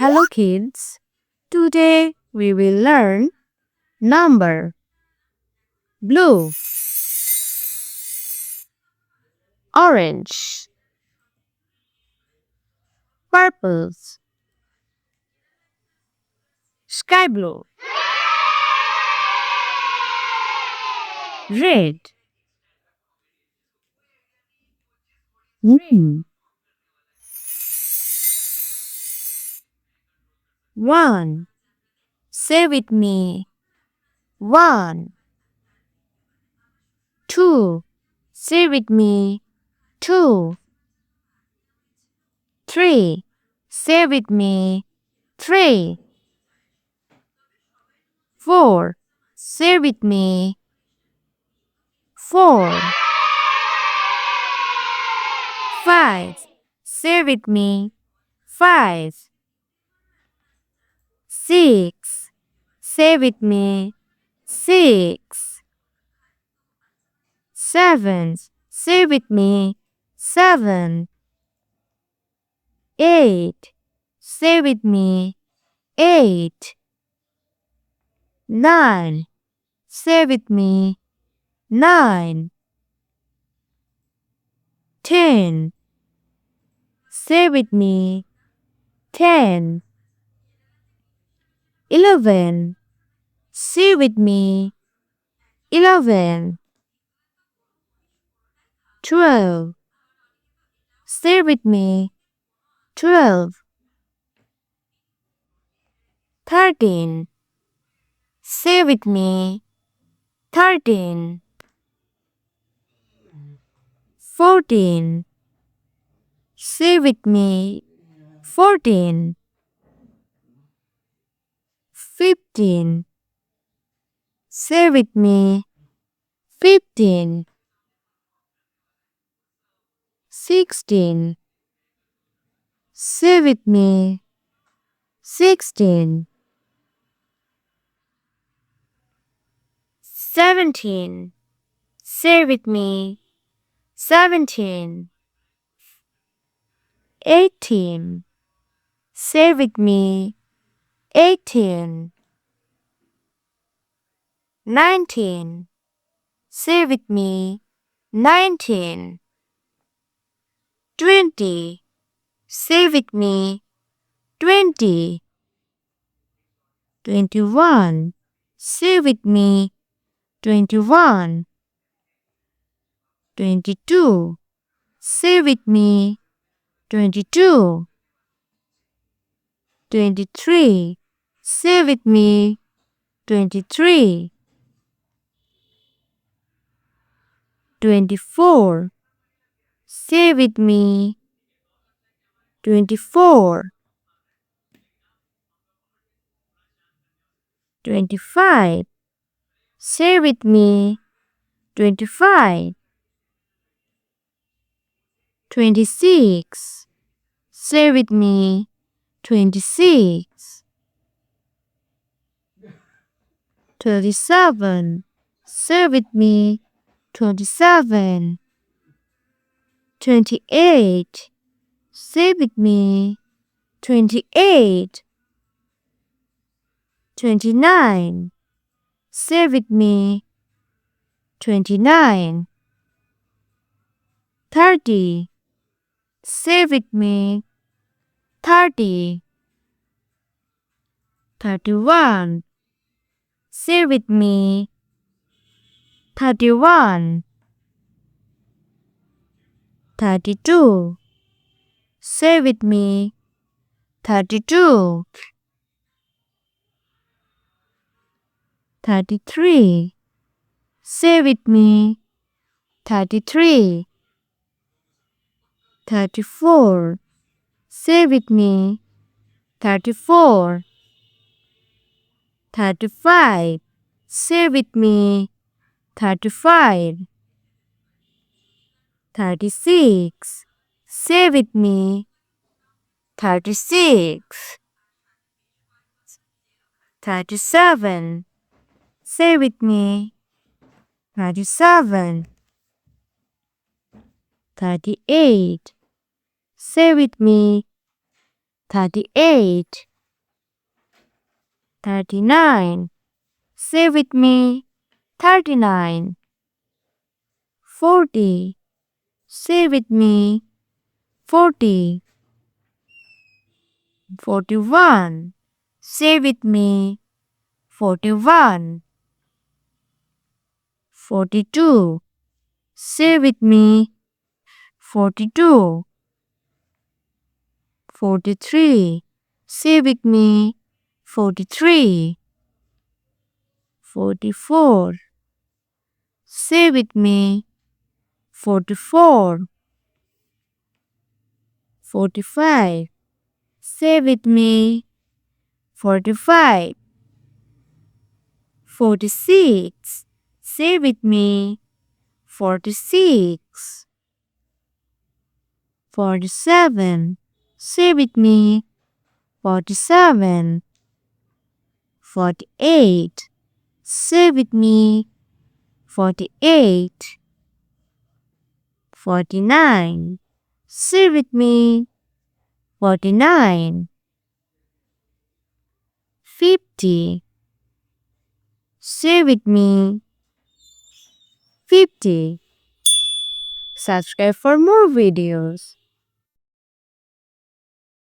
Hello kids, today we will learn number. Blue, orange, purple, sky blue, red, green. 1. Say with me. 1. 2. Say with me. 2. 3. Say with me. 3. 4. Say with me. 4. 5. Say with me. 5. 6. Say with me. 6. 7. Say with me. 7. 8. Say with me. 8. 9. Say with me. 9. 10. Say with me. 10. 11. Say with me. 11. 12. Say with me. 12. 13. Say with me. 13. 14. Say with me. 14. 15. Say with me. 15. 16. Say with me. 16. 17. Say with me. 17. 18. Say with me. 18. 19. Say with me. 19. 20. Say with me. 20. 21. Say with me. 21. 22. Say with me. 22. 23. Say with me. 23. 24. Say with me. 24. 25. Say with me. 25. 26. Say with me. 26. 37. Say with me. 27. 28. Say with me. 28. 29. Say with me. 29. 30. Say with me. 30. 31. Say with me. 31. 32. Say with me. 32. 33. Say with me. 33. 34. Say with me. 34. 35. Say with me. 35. 36. Say with me. 36. 37. Say with me. 37. 38. Say with me. 38. 39. Say with me. 39. 40. Say with me. 40. 41. Say with me. 41. 42. Say with me. 42. 43. Say with me. 43. 44. Say with me. 44. 45. Say with me. 45. 46. Say with me. 46. 47. Say with me. 47. 48. Say with me. 48. 49. Say with me. 49. 50. Say with me. 50. Subscribe for more videos.